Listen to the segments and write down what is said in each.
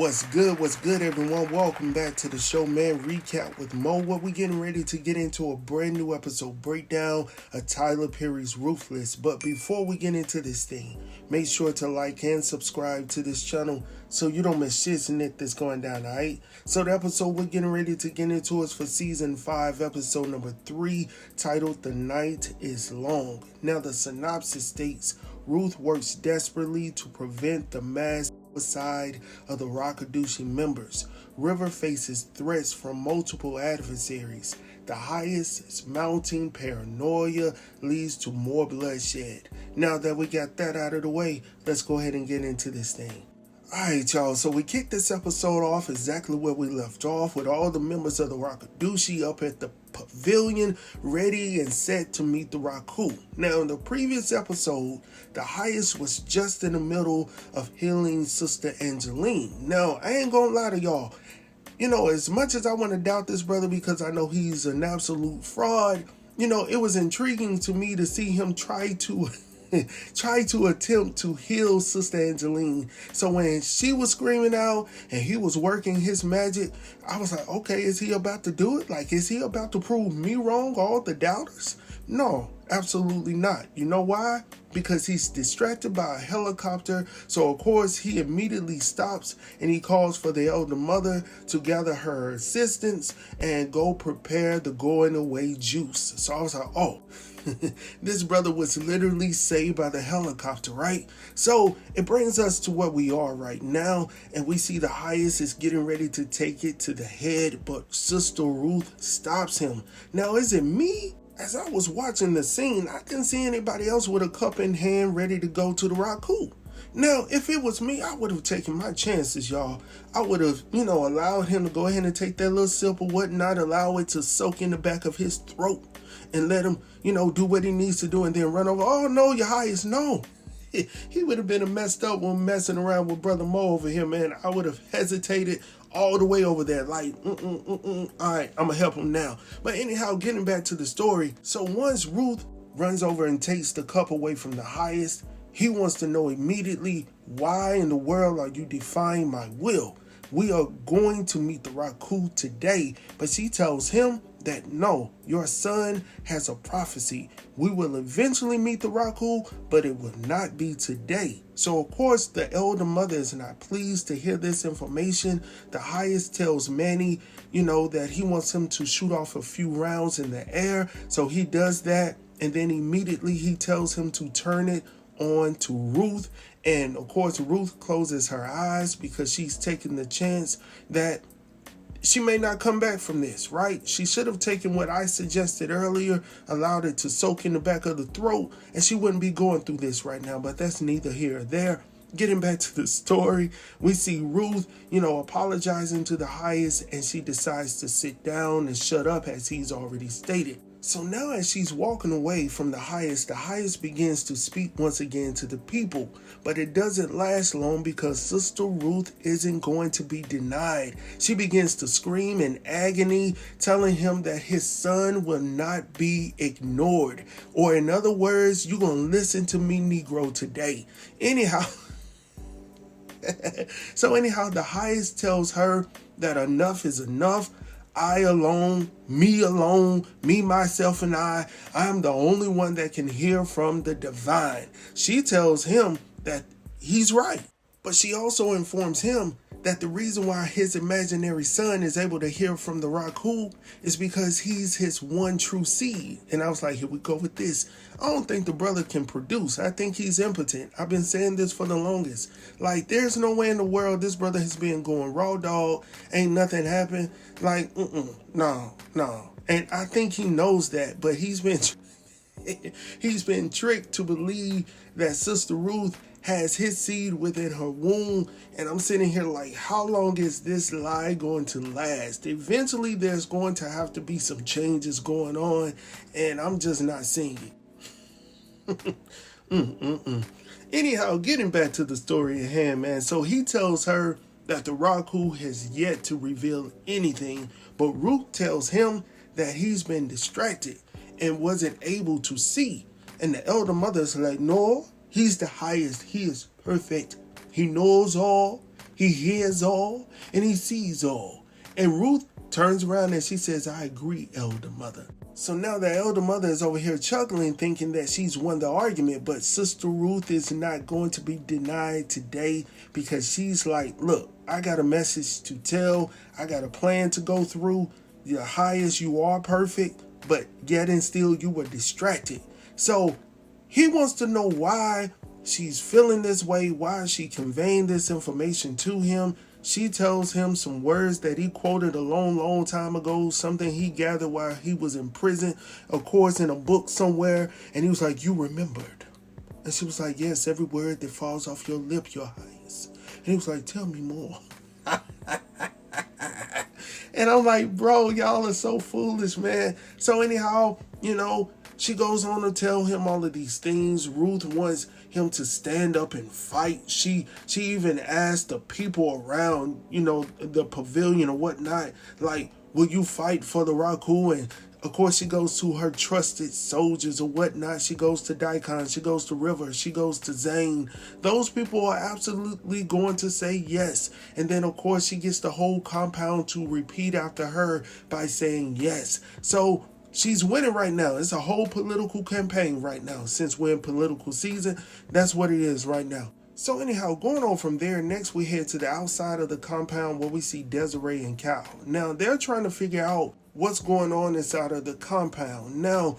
What's good, everyone? Welcome back to the show, man. Recap with Mo. What we getting ready to get into a brand new episode breakdown of Tyler Perry's Ruthless. But before we get into this thing, make sure to like and subscribe to this channel so you don't miss shit and it that's going down, alright? So the episode we're getting ready to get into is for season 5, episode number 3, titled The Night is Long. Now the synopsis states, Ruth works desperately to prevent the mass suicide of the Rakudushi members. River faces threats from multiple adversaries. The highest is mounting paranoia leads to more bloodshed. Now that we got that out of the way, let's go ahead and get into this thing. Alright, y'all, so we kicked this episode off exactly where we left off, with all the members of the Rakudushi up at the pavilion, ready and set to meet the Raku. Now, in the previous episode, the highest was just in the middle of healing Sister Angeline. Now, I ain't gonna lie to y'all, you know, as much as I want to doubt this brother because I know he's an absolute fraud, you know, it was intriguing to me to see him try to attempt to heal Sister Angeline. So when she was screaming out and he was working his magic, I was like, okay, is he about to do it? Like, is he about to prove me wrong, all the doubters? No, absolutely not. You know why? Because he's distracted by a helicopter. So of course he immediately stops and he calls for the elder mother to gather her assistants and go prepare the going away juice. So I was like, oh, this brother was literally saved by the helicopter, right? So it brings us to where we are right now, and we see the highest is getting ready to take it to the head, but Sister Ruth stops him. Now, is it me? As I was watching the scene, I didn't see anybody else with a cup in hand ready to go to the Raku. Now, if it was me, I would have taken my chances, y'all. I would have, allowed him to go ahead and take that little sip or whatnot, allow it to soak in the back of his throat, and let him, do what he needs to do and then run over. Oh, no, your highest, no. He would have been a messed up one messing around with Brother Mo over here, man. I would have hesitated all the way over there. Like, all right, I'm going to help him now. But anyhow, getting back to the story. So once Ruth runs over and takes the cup away from the highest, he wants to know immediately, why in the world are you defying my will? We are going to meet the Raku today. But she tells him that no, your son has a prophecy. We will eventually meet the Raku, but it will not be today. So of course the elder mother is not pleased to hear this information. The highest tells Manny, that he wants him to shoot off a few rounds in the air. So he does that, and then immediately he tells him to turn it on to Ruth. And of course Ruth closes her eyes because she's taking the chance that she may not come back from this, right? She should have taken what I suggested earlier, allowed it to soak in the back of the throat, and she wouldn't be going through this right now. But that's neither here or there. Getting back to the story, we see Ruth, apologizing to the highest, and she decides to sit down and shut up, as he's already stated. So now as she's walking away from the highest begins to speak once again to the people. But it doesn't last long because Sister Ruth isn't going to be denied. She begins to scream in agony, telling him that his son will not be ignored. Or in other words, you're going to listen to me, Negro, today. Anyhow, the highest tells her that enough is enough. I alone, me, myself, and I am the only one that can hear from the divine. She tells him that he's right, but she also informs him that the reason why his imaginary son is able to hear from the Raku is because he's his one true seed. And I was like, here we go with this. I don't think the brother can produce. I think he's impotent. I've been saying this for the longest. Like, there's no way in the world this brother has been going raw dog. Ain't nothing happened. Like, no. And I think he knows that, but he's been tricked to believe that Sister Ruth has his seed within her womb. And I'm sitting here like, how long is this lie going to last? Eventually there's going to have to be some changes going on, and I'm just not seeing it. Anyhow, getting back to the story at hand, man. So he tells her that the Raku has yet to reveal anything, but Ruth tells him that he's been distracted and wasn't able to see. And the elder mother's like, no, he's the highest. He is perfect. He knows all. He hears all and he sees all. And Ruth turns around and she says, I agree, elder mother. So now the elder mother is over here chuckling, thinking that she's won the argument, but Sister Ruth is not going to be denied today, because she's like, look, I got a message to tell. I got a plan to go through. The highest, you are perfect, but yet and still you were distracted. So he wants to know why she's feeling this way, why is she conveying this information to him. She tells him some words that he quoted a long time ago, something he gathered while he was in prison, of course, in a book somewhere. And he was like, you remembered. And she was like, yes, every word that falls off your lip, your highness. And he was like, tell me more. And I'm like, bro, y'all are so foolish, man. So anyhow, she goes on to tell him all of these things. Ruth wants him to stand up and fight. She even asked the people around, the pavilion or whatnot, like, will you fight for the Raku? And of course, she goes to her trusted soldiers or whatnot. She goes to Daikon. She goes to River. She goes to Zane. Those people are absolutely going to say yes. And then, of course, she gets the whole compound to repeat after her by saying yes. So she's winning right now. It's a whole political campaign right now. Since we're in political season, that's what it is right now. So anyhow, going on from there, next we head to the outside of the compound where we see Desiree and Cal. Now, they're trying to figure out what's going on inside of the compound. Now,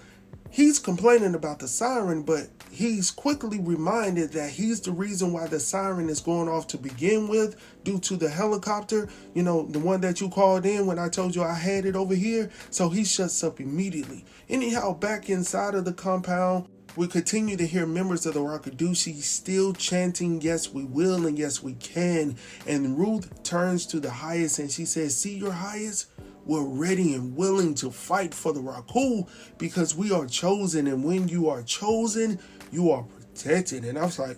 he's complaining about the siren, but he's quickly reminded that he's the reason why the siren is going off to begin with, due to the helicopter, the one that you called in when I told you I had it over here. So he shuts up immediately. Anyhow, back inside of the compound, we continue to hear members of the Rakudushi still chanting, yes, we will, and yes, we can. And Ruth turns to the highest and she says, see, your highest, we're ready and willing to fight for the Raku, because we are chosen. And when you are chosen, you are protected. And I was like,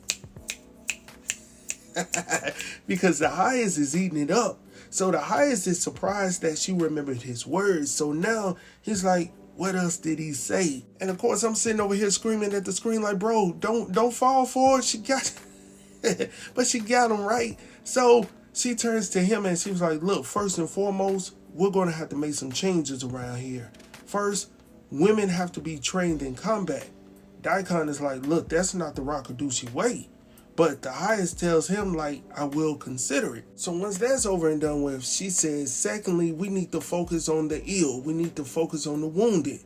because the highest is eating it up. So the highest is surprised that she remembered his words. So now he's like, what else did he say? And of course, I'm sitting over here screaming at the screen like, bro, don't fall for it. She got, but she got him right. So she turns to him and she was like, look, first and foremost, we're going to have to make some changes around here. First, women have to be trained in combat. Daikon is like, look, that's not the Rakudushi way. But the highest tells him, like, I will consider it. So once that's over and done with, she says, secondly, we need to focus on the ill. We need to focus on the wounded.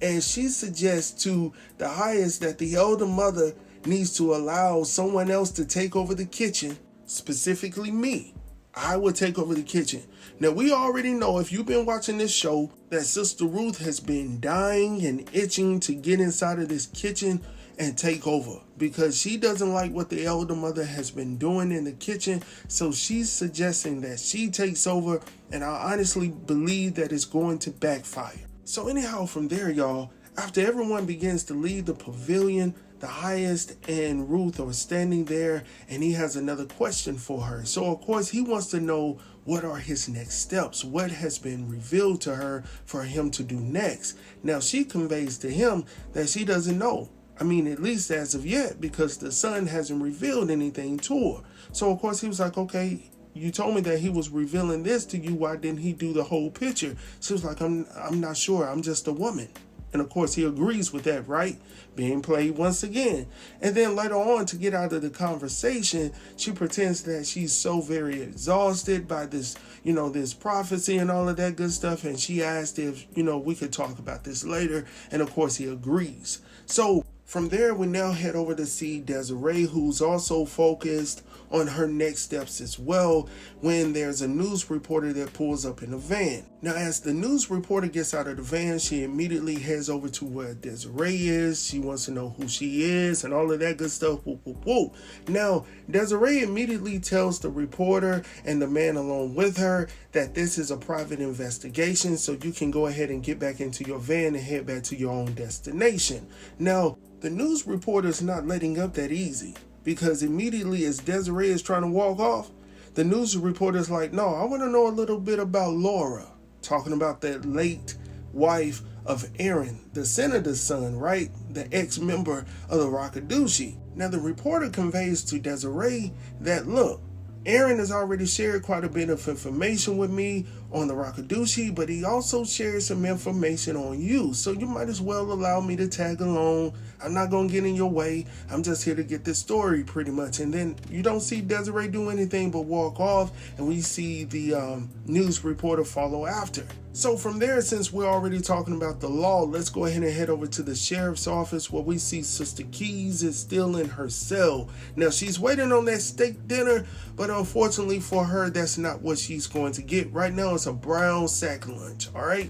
And she suggests to the highest that the elder mother needs to allow someone else to take over the kitchen, specifically me. I will take over the kitchen. Now, we already know, if you've been watching this show, that Sister Ruth has been dying and itching to get inside of this kitchen and take over, because she doesn't like what the elder mother has been doing in the kitchen. So she's suggesting that she takes over, and I honestly believe that it's going to backfire. So anyhow, from there, y'all, after everyone begins to leave the pavilion, the highest and Ruth are standing there, and he has another question for her. So of course he wants to know, what are his next steps? What has been revealed to her for him to do next? Now she conveys to him that she doesn't know. I mean, at least as of yet, because the son hasn't revealed anything to her. So of course he was like, okay, you told me that he was revealing this to you. Why didn't he do the whole picture? She was like, I'm not sure. I'm just a woman. And of course he agrees with that, right? Being played once again. And then later on, to get out of the conversation, she pretends that she's so very exhausted by this, this prophecy and all of that good stuff. And she asked if, we could talk about this later. And of course he agrees. So from there, we now head over to see Desiree, who's also focused on her next steps as well, when there's a news reporter that pulls up in a van. Now, as the news reporter gets out of the van, she immediately heads over to where Desiree is. She wants to know who she is and all of that good stuff. Whoop, whoop, whoop. Now, Desiree immediately tells the reporter and the man along with her that this is a private investigation, so you can go ahead and get back into your van and head back to your own destination. Now, the news reporter's not letting up that easy, because immediately as Desiree is trying to walk off, the news reporter's like, no, I want to know a little bit about Laura, talking about that late wife of Aaron, the senator's son, right? The ex-member of the Rakudushi. Now, the reporter conveys to Desiree that, look, Aaron has already shared quite a bit of information with me on the Rakudushi, but he also shared some information on you. So you might as well allow me to tag along. I'm not going to get in your way. I'm just here to get this story pretty much. And then you don't see Desiree do anything but walk off, and we see the news reporter follow after. So from there, since we're already talking about the law, let's go ahead and head over to the sheriff's office where we see Sister Keys is still in her cell. Now, she's waiting on that steak dinner, but unfortunately for her, that's not what she's going to get. Right now, it's a brown sack lunch, all right?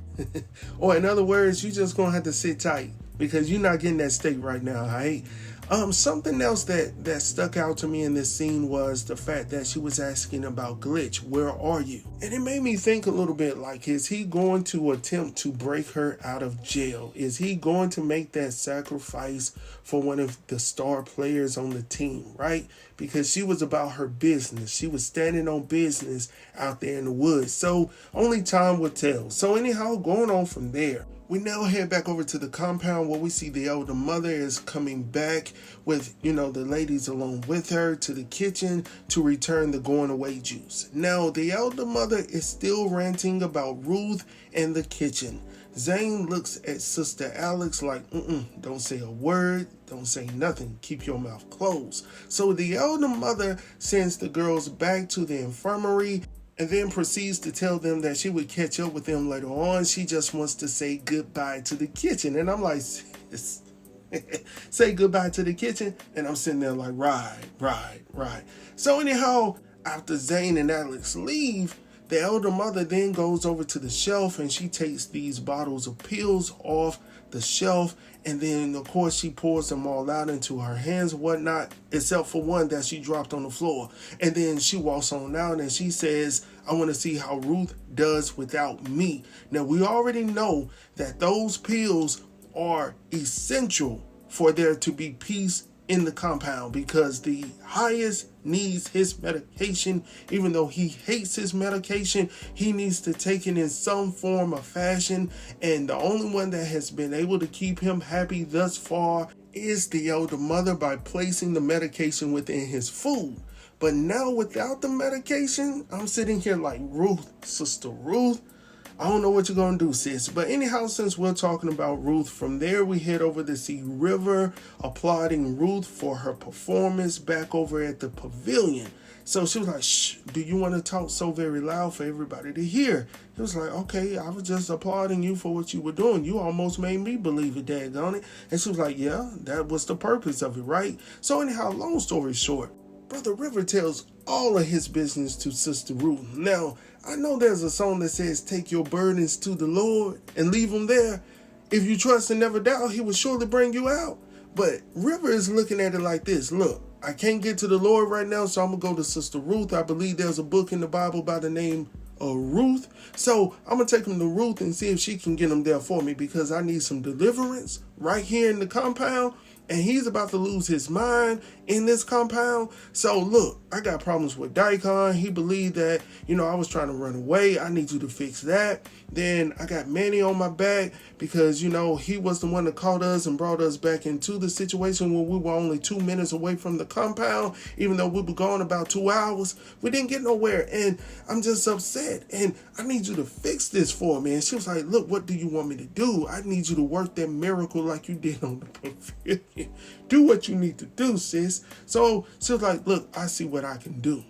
Or in other words, you're just going to have to sit tight because you're not getting that steak right now, all right? Something else that stuck out to me in this scene was the fact that she was asking about Glitch, where are you? And it made me think a little bit like, is he going to attempt to break her out of jail? Is he going to make that sacrifice for one of the star players on the team, right? Because she was about her business. She was standing on business out there in the woods. So only time will tell. So anyhow, going on from there, we now head back over to the compound where we see the elder mother is coming back with, the ladies along with her to the kitchen to return the going away juice. Now, the elder mother is still ranting about Ruth and the kitchen. Zane looks at Sister Alex like, don't say a word, don't say nothing, keep your mouth closed. So the elder mother sends the girls back to the infirmary and then proceeds to tell them that she would catch up with them later on. She just wants to say goodbye to the kitchen. And I'm like, sis, say goodbye to the kitchen? And I'm sitting there like, right. So anyhow, after Zane and Alex leave, the elder mother then goes over to the shelf and she takes these bottles of pills off the shelf, and then of course she pours them all out into her hands and whatnot, except for one that she dropped on the floor. And then she walks on out and she says, I want to see how Ruth does without me. Now we already know that those pills are essential for there to be peace in the compound, because the highest needs his medication. Even though he hates his medication, he needs to take it in some form or fashion, and the only one that has been able to keep him happy thus far is the elder mother by placing the medication within his food. But now without the medication, I'm sitting here like, Ruth, Sister Ruth, I don't know what you're going to do, sis. But anyhow, since we're talking about Ruth, from there we head over to see River applauding Ruth for her performance back over at the pavilion. So she was like, shh, do you want to talk so very loud for everybody to hear? He was like, okay, I was just applauding you for what you were doing. You almost made me believe it, daggone it. And she was like, yeah, that was the purpose of it, right? So anyhow, long story short, Brother River tells all of his business to Sister Ruth. Now, I know there's a song that says, take your burdens to the Lord and leave them there. If you trust and never doubt, he will surely bring you out. But River is looking at it like this. Look, I can't get to the Lord right now, so I'm going to go to Sister Ruth. I believe there's a book in the Bible by the name of Ruth. So I'm going to take him to Ruth and see if she can get him there for me, because I need some deliverance right here in the compound. And he's about to lose his mind in this compound. So look, I got problems with Daikon. He believed that, I was trying to run away. I need you to fix that. Then I got Manny on my back because, he was the one that caught us and brought us back into the situation where we were only 2 minutes away from the compound. Even though we were gone about 2 hours, we didn't get nowhere. And I'm just upset. And I need you to fix this for me. And she was like, look, what do you want me to do? I need you to work that miracle like you did on the pavilion. Do what you need to do, sis. So she was like, look, I see what I can do.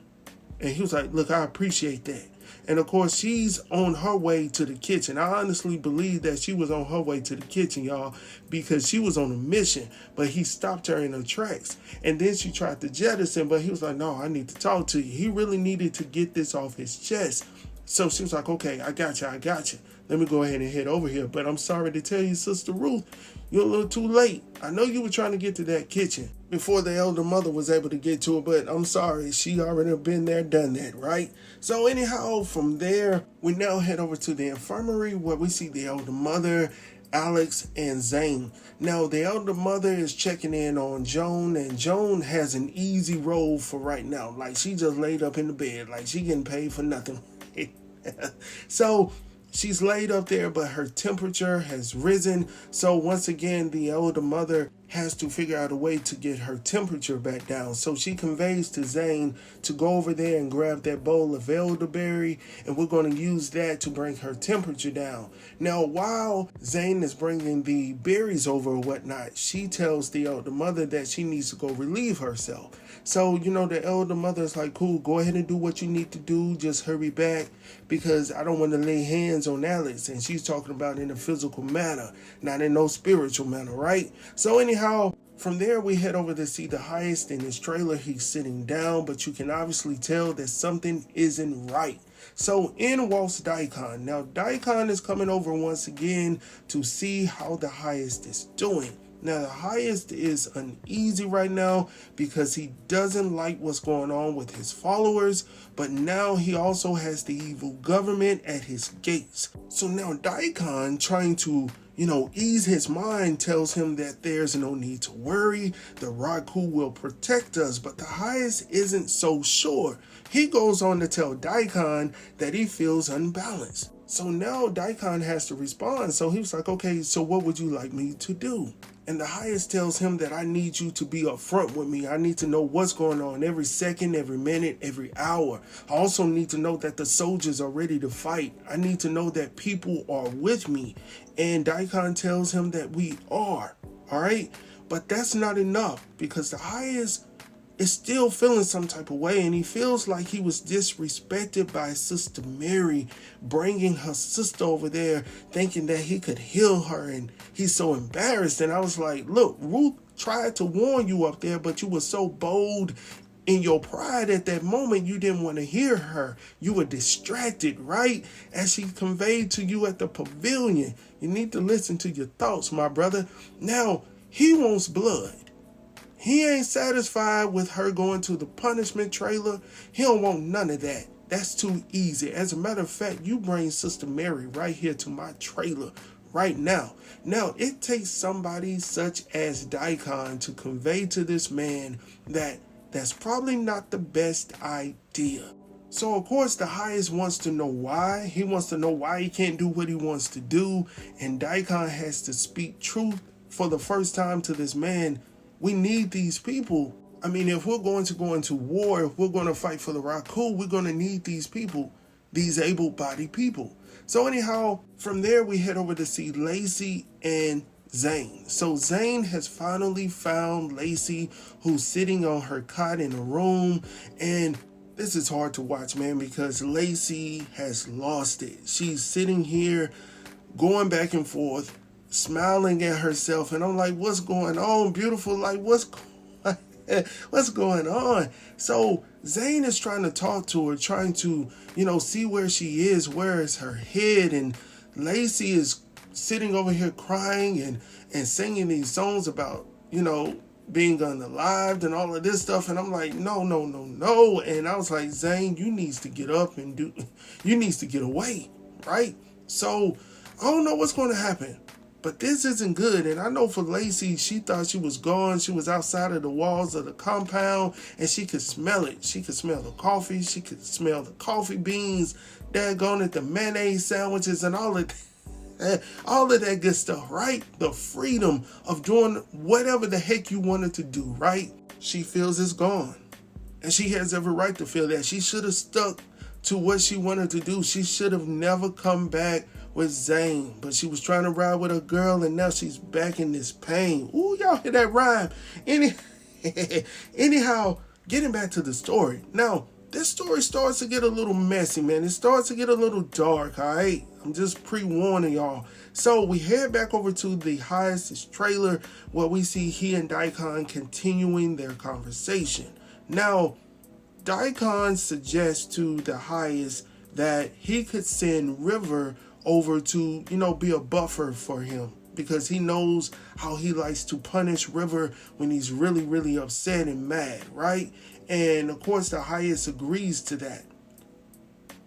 And he was like, look, I appreciate that. And of course, she's on her way to the kitchen. I honestly believe that she was on her way to the kitchen, y'all, because she was on a mission, but he stopped her in her tracks. And then she tried to jettison, but he was like, no, I need to talk to you. He really needed to get this off his chest. So she was like, okay, I got you. Let me go ahead and head over here. But I'm sorry to tell you, Sister Ruth, you're a little too late. I know you were trying to get to that kitchen before the elder mother was able to get to it, but I'm sorry. She already been there, done that, right? So anyhow, from there, we now head over to the infirmary where we see the elder mother, Alex, and Zane. Now, the elder mother is checking in on Joan, and Joan has an easy role for right now. Like, she just laid up in the bed. Like, she getting paid for nothing. So she's laid up there, but her temperature has risen. So once again, the elder mother has to figure out a way to get her temperature back down. So she conveys to Zane to go over there and grab that bowl of elderberry, and we're going to use that to bring her temperature down. Now, while Zane is bringing the berries over or whatnot, she tells the elder mother that she needs to go relieve herself. So, the elder mother is like, cool, go ahead and do what you need to do. Just hurry back because I don't want to lay hands on Alex. And she's talking about in a physical manner, not in no spiritual manner, right? So anyhow, from there we head over to see the highest in his trailer. He's sitting down, but you can obviously tell that something isn't right. So in walks Daikon. Now Daikon is coming over once again to see how the highest is doing. Now, the highest is uneasy right now because he doesn't like what's going on with his followers, but now he also has the evil government at his gates. So now Daikon, trying to, ease his mind, tells him that there's no need to worry. The Raku will protect us, but the highest isn't so sure. He goes on to tell Daikon that he feels unbalanced. So now Daikon has to respond. So he was like, okay, so what would you like me to do? And the highest tells him that I need you to be upfront with me. I need to know what's going on every second, every minute, every hour. I also need to know that the soldiers are ready to fight. I need to know that people are with me. And Daikon tells him that we are. All right. But that's not enough because the highest is still feeling some type of way, and he feels like he was disrespected by Sister Mary, bringing her sister over there thinking that he could heal her, and he's so embarrassed. And I was like, look, Ruth tried to warn you up there, but you were so bold in your pride at that moment, you didn't want to hear her. You were distracted, right? As she conveyed to you at the pavilion. You need to listen to your thoughts, my brother. Now, he wants blood. He ain't satisfied with her going to the punishment trailer. He don't want none of that. That's too easy. As a matter of fact, you bring Sister Mary right here to my trailer right now. Now, it takes somebody such as Daikon to convey to this man that that's probably not the best idea. So, of course, the highest wants to know why. He wants to know why he can't do what he wants to do. And Daikon has to speak truth for the first time to this man. We need these people. I mean, if we're going to go into war, if we're going to fight for the Raku, we're going to need these people, these able-bodied people. So anyhow, from there, we head over to see Lacey and Zane. So Zane has finally found Lacey, who's sitting on her cot in a room. And this is hard to watch, man, because Lacey has lost it. She's sitting here going back and forth, smiling at herself, and I'm like, what's going on, beautiful? Like, what's going on? So Zane is trying to talk to her, trying to, see where she is, where is her head, and Lacey is sitting over here crying and singing these songs about, being unalived and all of this stuff, and I'm like, no, and I was like, Zane, you needs to get up and you needs to get away, right? So I don't know what's going to happen. But this isn't good, and I know for Lacey, she thought she was gone. She was outside of the walls of the compound, and she could smell it. She could smell the coffee. She could smell the coffee beans, daggone it, the mayonnaise sandwiches, and all of that good stuff, right? The freedom of doing whatever the heck you wanted to do, right? She feels it's gone, and she has every right to feel that. She should have stuck to what she wanted to do. She should have never come back with Zane, but she was trying to ride with a girl, and now she's back in this pain. Ooh, y'all hear that rhyme? Anyhow, getting back to the story. Now, this story starts to get a little messy, man. It starts to get a little dark, all right? I'm just pre-warning y'all. So we head back over to the highest's trailer, where we see he and Daikon continuing their conversation. Now, Daikon suggests to the highest that he could send River over to, be a buffer for him, because he knows how he likes to punish River when he's really, really upset and mad, right? And of course, the highest agrees to that.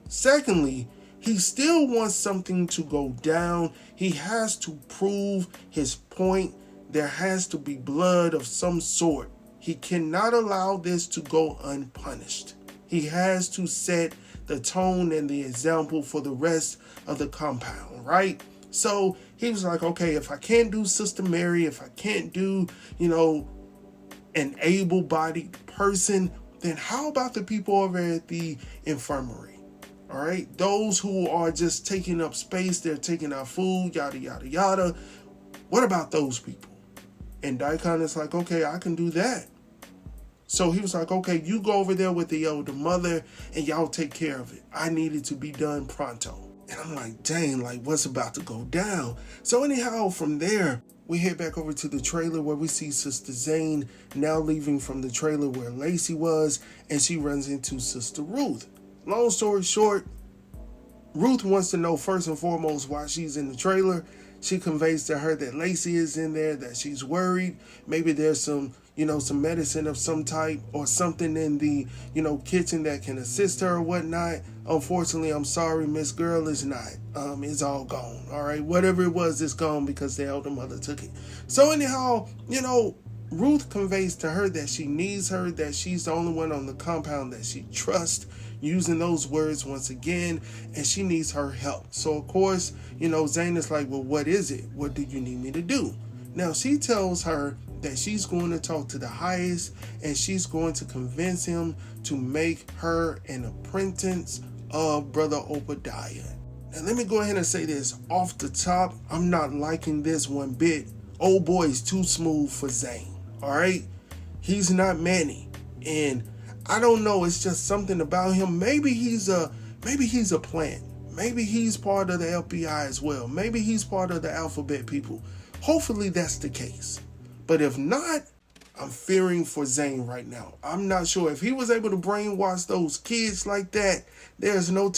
Secondly, he still wants something to go down. He has to prove his point. There has to be blood of some sort. He cannot allow this to go unpunished. He has to set the tone and the example for the rest of the compound, right? So he was like, okay, if I can't do Sister Mary, if I can't do, an able-bodied person, then how about the people over at the infirmary? All right, those who are just taking up space, they're taking our food, yada, yada, yada. What about those people? And Daikon is like, okay, I can do that. So he was like, okay, you go over there with the elder mother and y'all take care of it. I need it to be done pronto. And I'm like, dang, like what's about to go down? So anyhow, from there, we head back over to the trailer where we see Sister Zane now leaving from the trailer where Lacey was, and she runs into Sister Ruth. Long story short, Ruth wants to know first and foremost why she's in the trailer. She conveys to her that Lacey is in there, that she's worried. Maybe there's some medicine of some type or something in the, kitchen that can assist her or whatnot. Unfortunately, I'm sorry, Miss Girl, it's not. It's all gone. All right. Whatever it was, it's gone because the elder mother took it. So anyhow, Ruth conveys to her that she needs her, that she's the only one on the compound that she trusts, using those words once again, and she needs her help. So of course, Zane is like, well, what is it? What do you need me to do? Now she tells her that she's going to talk to the highest, and she's going to convince him to make her an apprentice of Brother Obadiah. Now let me go ahead and say this off the top. I'm not liking this one bit. Old boy is too smooth for Zane. All right, he's not Manny, and I don't know. It's just something about him. Maybe he's a plant. Maybe he's part of the FBI as well. Maybe he's part of the alphabet people. Hopefully that's the case. But if not, I'm fearing for Zane right now. I'm not sure if he was able to brainwash those kids like that. There's no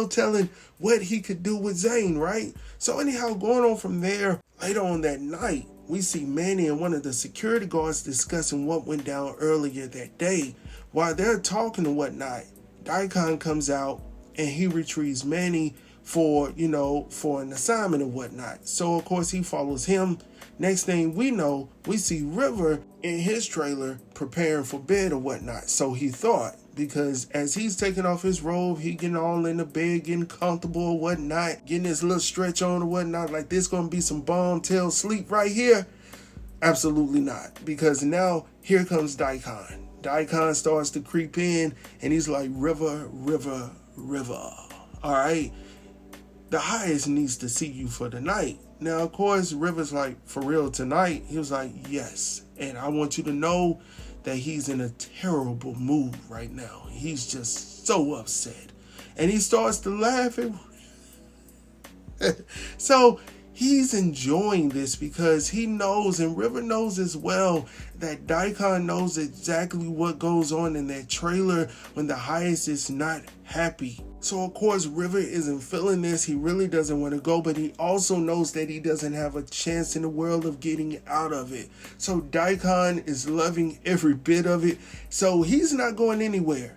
telling what he could do with Zane, right? So anyhow, going on from there, later on that night, we see Manny and one of the security guards discussing what went down earlier that day. While they're talking and whatnot, Daikon comes out and he retrieves Manny for an assignment and whatnot. So of course he follows him. Next thing we know, we see River in his trailer preparing for bed or whatnot. So he thought, because as he's taking off his robe, he getting all in the bed, getting comfortable or whatnot, getting his little stretch on or whatnot, like this gonna be some bomb tail sleep right here. Absolutely not, because now here comes Daikon. Daikon starts to creep in and he's like, River, River, River. All right, the highest needs to see you for the night. Now, of course, River's like, for real tonight? He was like, yes. And I want you to know that he's in a terrible mood right now. He's just so upset. And he starts to laugh. So he's enjoying this because he knows, and River knows as well, that Daikon knows exactly what goes on in that trailer when the highest is not happy. So of course River isn't feeling this. He really doesn't want to go, but he also knows that he doesn't have a chance in the world of getting out of it. So Daikon is loving every bit of it. So he's not going anywhere.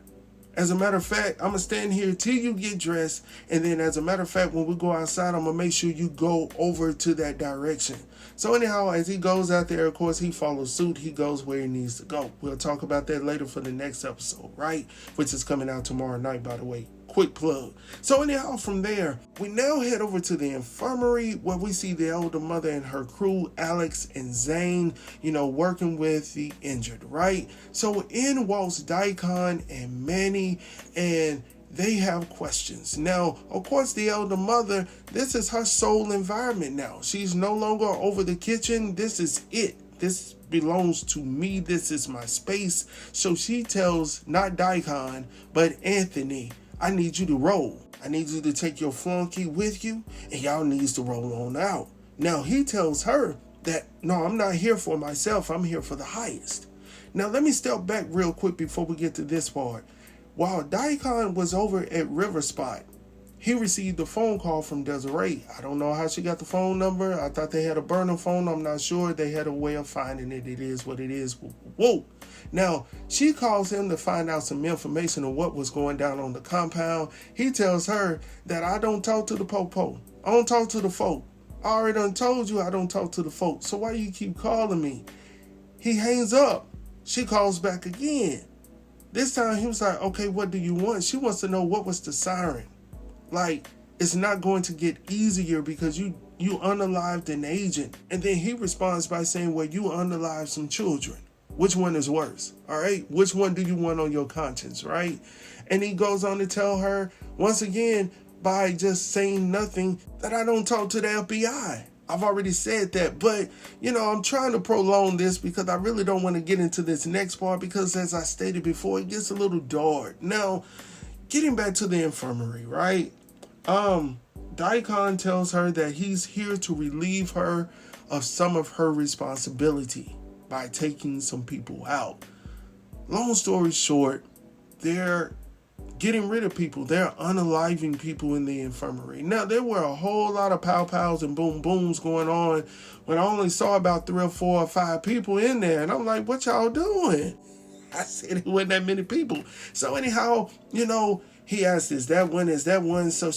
As a matter of fact, I'm going to stand here till you get dressed. And then as a matter of fact, when we go outside, I'm going to make sure you go over to that direction. So anyhow, as he goes out there, of course, he follows suit. He goes where he needs to go. We'll talk about that later for the next episode, right? Which is coming out tomorrow night, by the way. Quick plug. So anyhow, from there, we now head over to the infirmary where we see the elder mother and her crew, Alex and Zane, working with the injured, right? So in walks Daikon and Manny, and they have questions. Now, of course, the elder mother, this is her sole environment now. She's no longer over the kitchen. This is it. This belongs to me. This is my space. So she tells not Daikon, but Anthony, I need you to roll. I need you to take your flunky with you, and y'all needs to roll on out. Now, he tells her that, no, I'm not here for myself. I'm here for the highest. Now, let me step back real quick before we get to this part. While Daikon was over at River Spot, he received a phone call from Desiree. I don't know how she got the phone number. I thought they had a burner phone. I'm not sure. They had a way of finding it. It is what it is. Whoa. Now, she calls him to find out some information on what was going down on the compound. He tells her that I don't talk to the po-po. I don't talk to the folk. I already done told you I don't talk to the folk. So why you keep calling me? He hangs up. She calls back again. This time he was like, okay, what do you want? She wants to know what was the siren. Like, it's not going to get easier because you unalived an agent. And then he responds by saying, well, you unalived some children. Which one is worse? All right. Which one do you want on your conscience? Right. And he goes on to tell her once again, by just saying nothing, that I don't talk to the FBI. I've already said that, but I'm trying to prolong this because I really don't want to get into this next part because, as I stated before, it gets a little dark. Now, getting back to the infirmary, right? Daikon tells her that he's here to relieve her of some of her responsibility by taking some people out. Long story short, they're getting rid of people. They're unaliving people in the infirmary. Now, there were a whole lot of pow-pows and boom-booms going on when I only saw about 3 or 4 or 5 people in there. And I'm like, what y'all doing? I said it wasn't that many people. So anyhow, he asked, is that one? So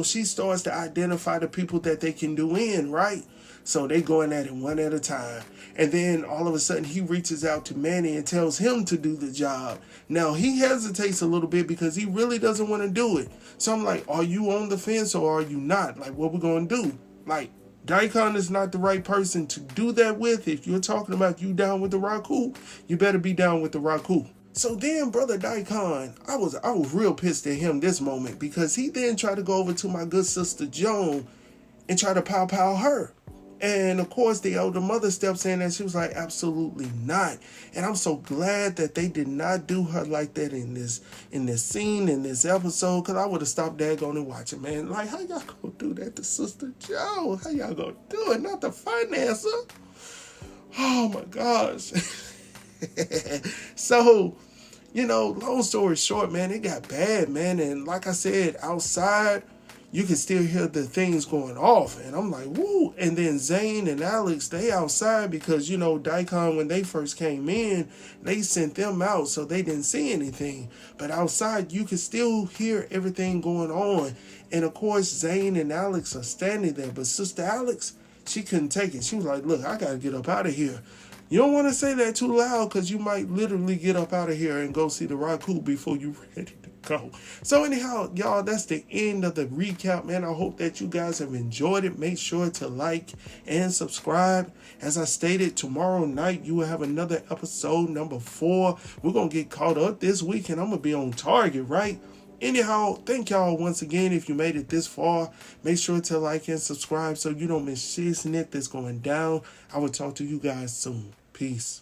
she starts to identify the people that they can do in, right? So they going at it one at a time. And then all of a sudden he reaches out to Manny and tells him to do the job. Now he hesitates a little bit because he really doesn't want to do it. So I'm like, are you on the fence or are you not? Like, what we going to do? Like, Daikon is not the right person to do that with. If you're talking about you down with the Raku, you better be down with the Raku. So then, brother Daikon, I was real pissed at him this moment because he then tried to go over to my good sister Joan and try to pow her. And of course, the elder mother steps in and she was like, absolutely not. And I'm so glad that they did not do her like that in this scene, in this episode, because I would have stopped daggone and watching, man. Like, how y'all gonna do that to Sister Joe? How y'all gonna do it? Not the financer. Oh my gosh. So, long story short, man, it got bad, man. And like I said, outside, you can still hear the things going off. And I'm like, woo. And then Zane and Alex, they outside because, Daikon, when they first came in, they sent them out so they didn't see anything. But outside, you can still hear everything going on. And of course, Zane and Alex are standing there. But Sister Alex, she couldn't take it. She was like, look, I got to get up out of here. You don't want to say that too loud because you might literally get up out of here and go see the Raku before you're ready to go. So anyhow, y'all, that's the end of the recap, man. I hope that you guys have enjoyed it. Make sure to like and subscribe. As I stated, tomorrow night you will have another episode, number 4. We're going to get caught up this week and I'm going to be on target, right? Anyhow, thank y'all once again. If you made it this far, make sure to like and subscribe so you don't miss shit that's going down. I will talk to you guys soon. Peace.